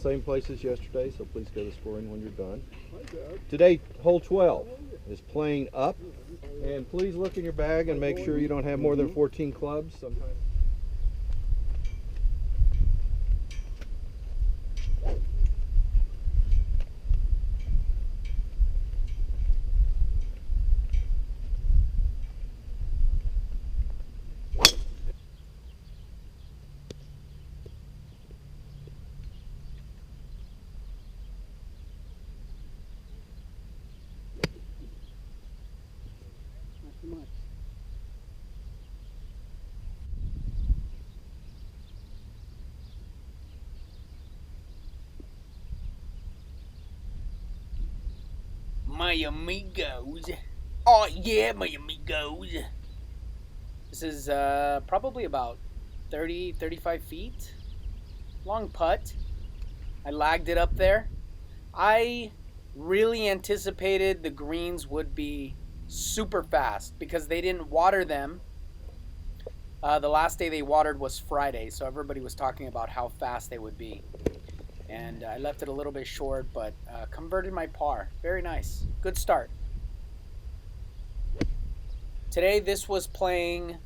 same place as yesterday, so please go to scoring when you're done. Today, hole 12 is playing up. And please look in your bag and make sure you don't have more than 14 clubs. Sometimes. My amigos. Oh yeah, my amigos. This is probably about 35 feet. Long putt. I lagged it up there. I really anticipated the greens would be super fast because they didn't water them. The last day they watered was Friday, so everybody was talking about how fast they would be. And I left it a little bit short, but converted my par. Very nice. Good start. Today this was playing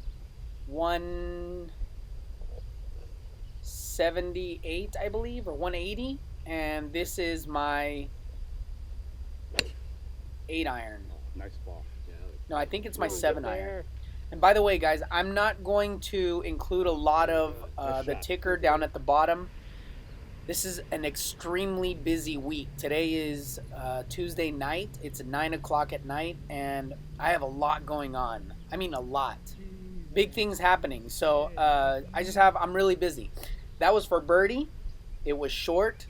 178, I believe, or 180. And this is my 8-iron. Nice ball. Yeah. No, I think it's my 7-iron. And by the way, guys, I'm not going to include a lot of the ticker down at the bottom. This is an extremely busy week. Today is Tuesday night. It's 9 o'clock at night, and I have a lot going on. I mean, a lot. Big things happening. So I'm really busy. That was for birdie. It was short.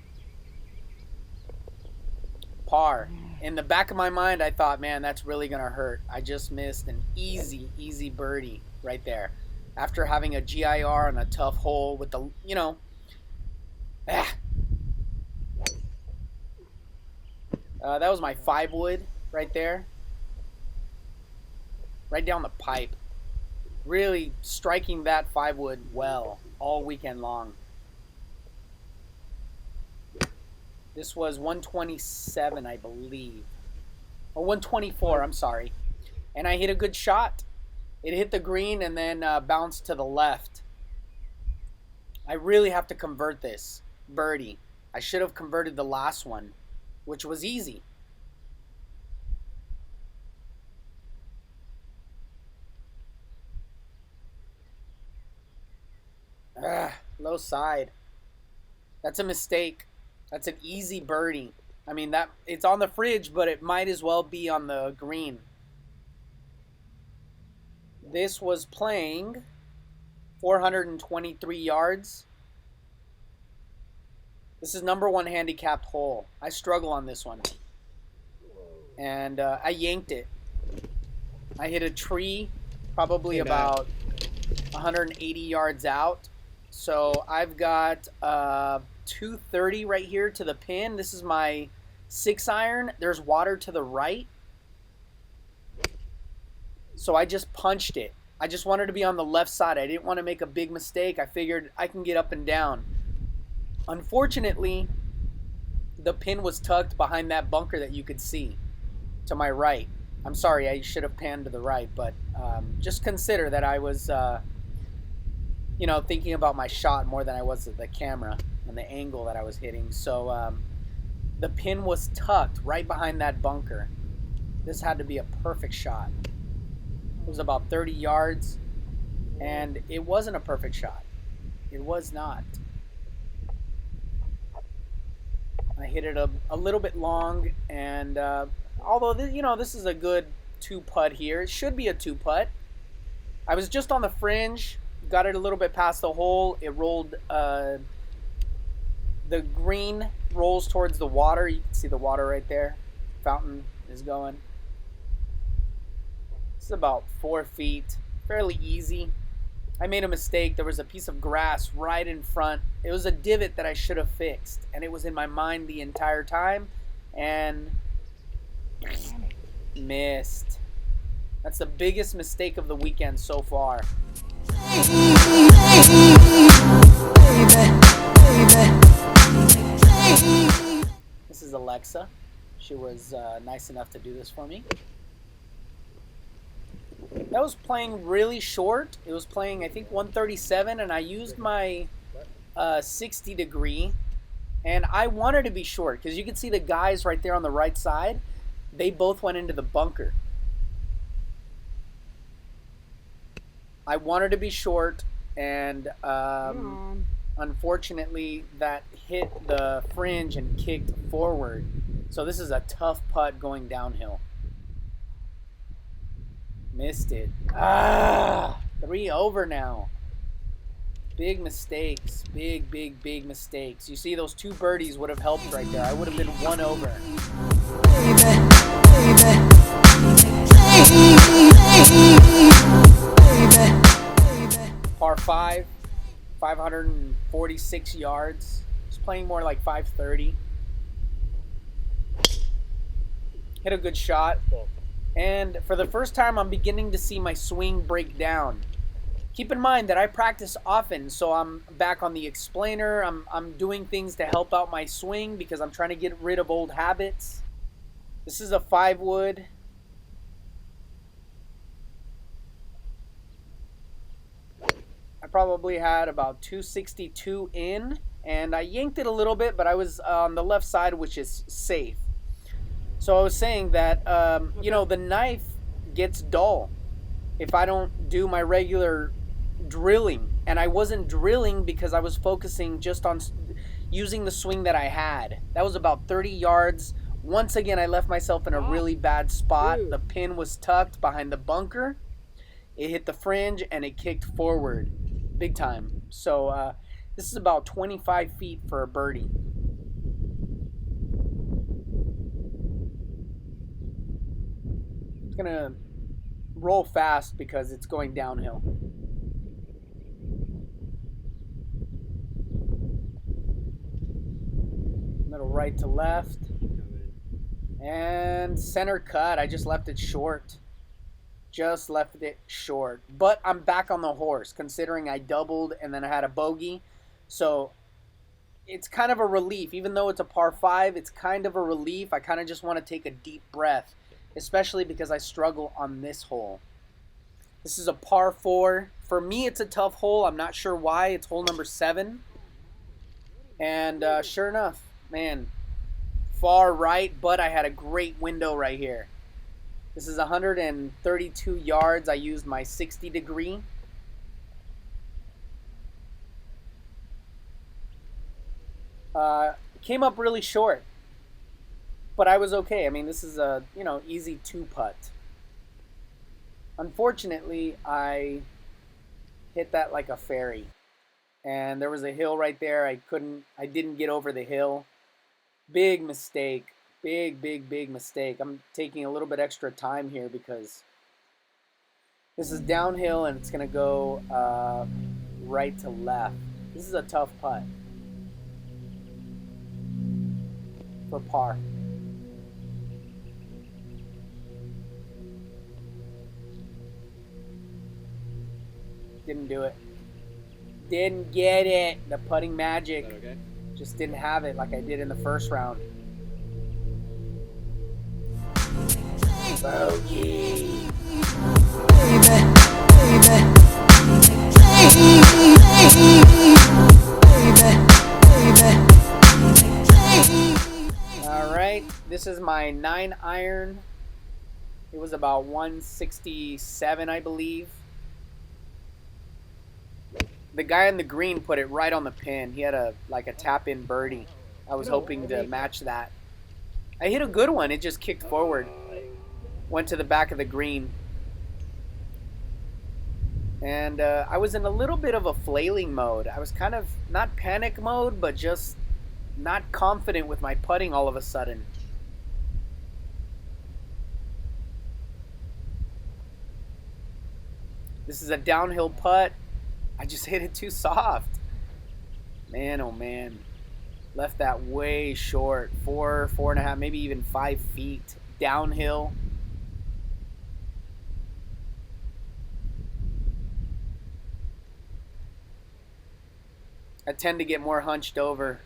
Par. In the back of my mind, I thought, man, that's really going to hurt. I just missed an easy birdie right there. After having a GIR on a tough hole with the, that was my 5-wood right there. Right down the pipe. Really striking that 5-wood well all weekend long. This was 127, I believe. Or 124, I'm sorry. And I hit a good shot. It hit the green and then bounced to the left. I really have to convert this birdie. I should have converted the last one, which was easy. Low side. That's a mistake. That's an easy birdie. I mean, that it's on the fridge, but it might as well be on the green. This was playing 423 yards. This is number 1 handicapped hole. I struggle on this one. And I yanked it. I hit a tree probably about 180 yards out. So I've got 230 right here to the pin. This is my 6-iron. There's water to the right. So I just punched it. I just wanted to be on the left side. I didn't want to make a big mistake. I figured I can get up and down. Unfortunately, the pin was tucked behind that bunker that you could see to my right. I'm sorry, I should have panned to the right, but just consider that I was, thinking about my shot more than I was the camera and the angle that I was hitting. So the pin was tucked right behind that bunker. This had to be a perfect shot. It was about 30 yards, and it wasn't a perfect shot. It was not. I hit it a little bit long, and although this is a good 2-putt here. It should be a 2-putt. I was just on the fringe, got it a little bit past the hole. It rolled, the green rolls towards the water. You can see the water right there. Fountain is going. This is about 4 feet, fairly easy. I made a mistake. There was a piece of grass right in front. It was a divot that I should have fixed, and it was in my mind the entire time, and missed. That's the biggest mistake of the weekend so far. Baby, baby, baby. This is Alexa. She was nice enough to do this for me. That was playing really short. It was playing, I think, 137, and I used my 60 degree. And I wanted to be short because you can see the guys right there on the right side. They both went into the bunker. I wanted to be short, and unfortunately, that hit the fringe and kicked forward. So this is a tough putt going downhill. Missed it. 3 over now. Big mistakes. Big mistakes. You see, those 2 birdies would have helped right there. I would have been 1 over. Par 5, 546 yards. Just playing more like 530. Hit a good shot. And for the first time, I'm beginning to see my swing break down. Keep in mind that I practice often, so I'm back on the explainer. I'm doing things to help out my swing because I'm trying to get rid of old habits. This is a 5-wood. I probably had about 262 in, and I yanked it a little bit, but I was on the left side, which is safe. So I was saying that, you know, the knife gets dull if I don't do my regular drilling. And I wasn't drilling because I was focusing just on using the swing that I had. That was about 30 yards. Once again, I left myself in a really bad spot. The pin was tucked behind the bunker. It hit the fringe and it kicked forward big time. So this is about 25 feet for a birdie. It's gonna roll fast because it's going downhill. Middle right to left. And center cut. I just left it short. Just left it short. But I'm back on the horse considering I doubled and then I had a bogey. So it's kind of a relief. Even though it's a par 5, it's kind of a relief. I kind of just want to take a deep breath, especially because I struggle on this hole. This is a par 4. For me, it's a tough hole. I'm not sure why. It's hole number 7. And sure enough, man, far right, but I had a great window right here. This is 132 yards. I used my 60 degree. Came up really short, but I was okay. I mean, this is a, you know, easy 2-putt. Unfortunately, I hit that like a fairy, and there was a hill right there. I didn't get over the hill. Big mistake. Big mistake. I'm taking a little bit extra time here because this is downhill and it's going to go right to left. This is a tough putt for par. Didn't do it. Didn't get it. The putting magic. Okay? Just didn't have it like I did in the first round. Bogey. All right, this is my 9-iron. It was about 167, I believe. The guy in the green put it right on the pin. He had a tap-in birdie. I was hoping to match that. I hit a good one. It just kicked forward. Went to the back of the green. And I was in a little bit of a flailing mode. I was kind of, not panic mode, but just not confident with my putting all of a sudden. This is a downhill putt. I just hit it too soft. Man, oh man. Left that way short. 4.5, maybe even 5 feet downhill. I tend to get more hunched over.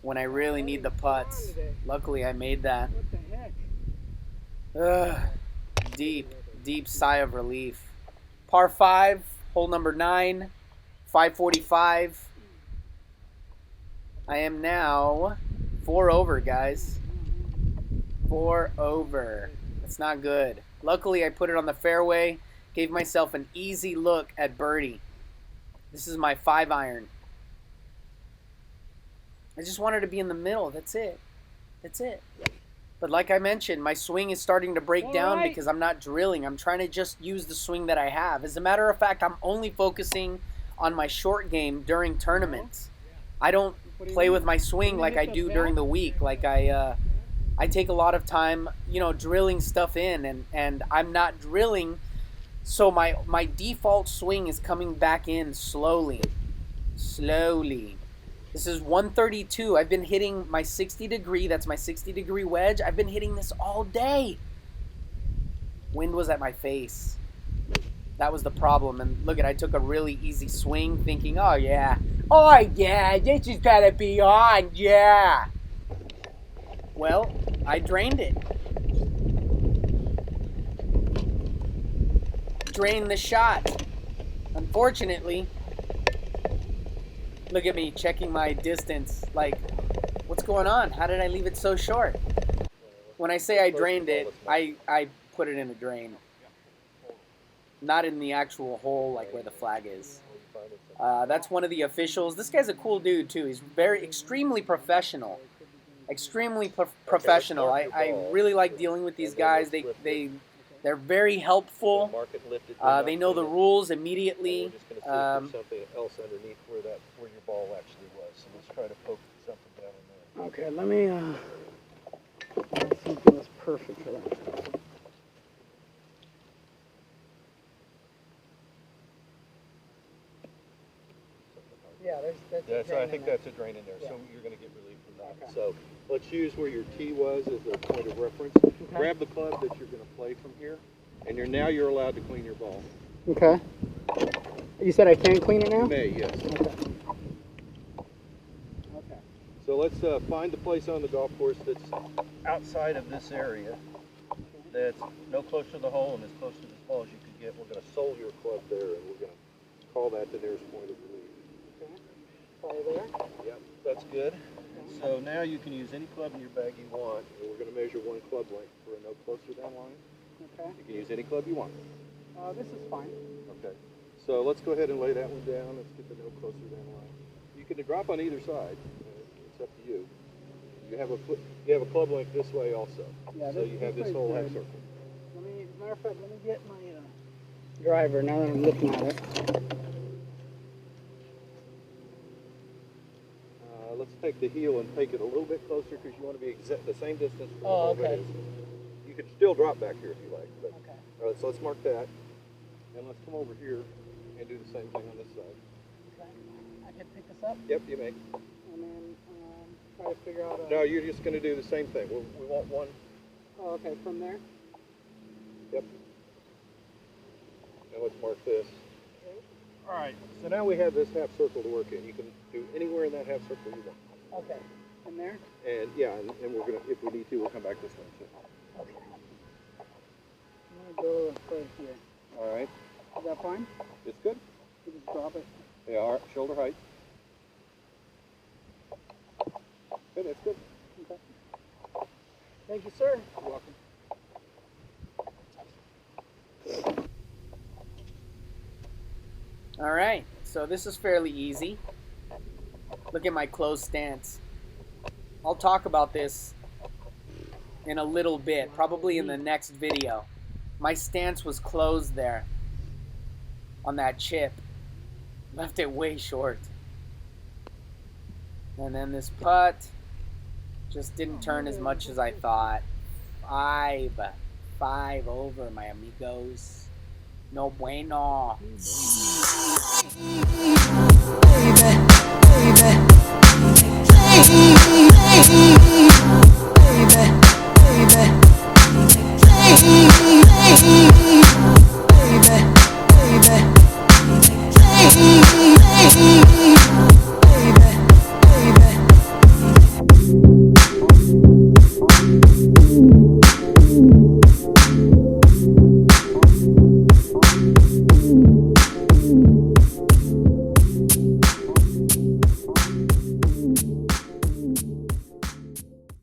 when I really need the putts. Luckily, I made that. What the heck? Ugh. Deep sigh of relief. Par 5, hole number 9, 545. I am now 4 over, guys. 4 over. That's not good. Luckily, I put it on the fairway. Gave myself an easy look at birdie. This is my 5-iron. I just wanted to be in the middle. That's it. That's it. But like I mentioned, my swing is starting to break down because I'm not drilling. I'm trying to just use the swing that I have. As a matter of fact, I'm only focusing on my short game during tournaments. I don't play with my swing like I do during the week. Like I take a lot of time, you know, drilling stuff in, and I'm not drilling, so my default swing is coming back in slowly. This is 132. I've been hitting my 60 degree, that's my 60 degree wedge. I've been hitting this all day. Wind was at my face. That was the problem. And look I took a really easy swing thinking, oh yeah, this is gotta be on, yeah. Well, I drained it. Drained the shot. Unfortunately, look at me checking my distance. Like, what's going on? How did I leave it so short? When I say I drained it, I put it in a drain. Not in the actual hole, like where the flag is. That's one of the officials. This guy's a cool dude, too. He's extremely professional. Extremely professional. I really like dealing with these guys. They're very helpful. They know the rules immediately. We're just going to see if there's something else underneath where your ball actually was. So let's try to poke something down in there. Okay, let me something that's perfect for that. Yeah, that's I think that's a drain in there, so you're going to get relief from that. Okay. So let's use where your tee was as a point of reference. Okay. Grab the club that you're going to play from here, and now you're allowed to clean your ball. Okay. You said I can clean it now? You may, yes. Okay. Okay. So let's find the place on the golf course that's outside of this area, that's no closer to the hole and as close to this ball as you can get. We're going to sole your club there, and we're going to call that the nearest point of relief. There? Yep, that's good. So now you can use any club in your bag you want, and we're going to measure one club length for a no closer than line. Okay. You can use any club you want. This is fine. Okay. So let's go ahead and lay that one down. Let's get the no closer than line. You can drop on either side. It's up to you. You have a club length this way also. Yeah, so you have this whole half circle. As a matter of fact, let me get my driver now that I'm looking at it. Let's take the heel and take it a little bit closer because you want to be the same distance from the hole. Okay. You could still drop back here if you like. But, okay. All right, so let's mark that. And let's come over here and do the same thing on this side. Okay. I can pick this up? Yep, you may. And then try to figure out No, you're just going to do the same thing. We want one. Oh, okay, from there? Yep. Now let's mark this. All right, so now we have this half circle to work in. You can do anywhere in that half circle you want. Okay, in there? And yeah, and we're gonna, if we need to, we'll come back this way too. Okay. I'm gonna go right here. All right. Is that fine? It's good. You just drop it. Yeah, all right. Shoulder height. Good, that's good. Okay. Thank you, sir. You're welcome. All right, so this is fairly easy. Look at my closed stance. I'll talk about this in a little bit, probably in the next video. My stance was closed there on that chip. Left it way short. And then this putt just didn't turn as much as I thought. 5 over, my amigos. No bueno. Baby, baby.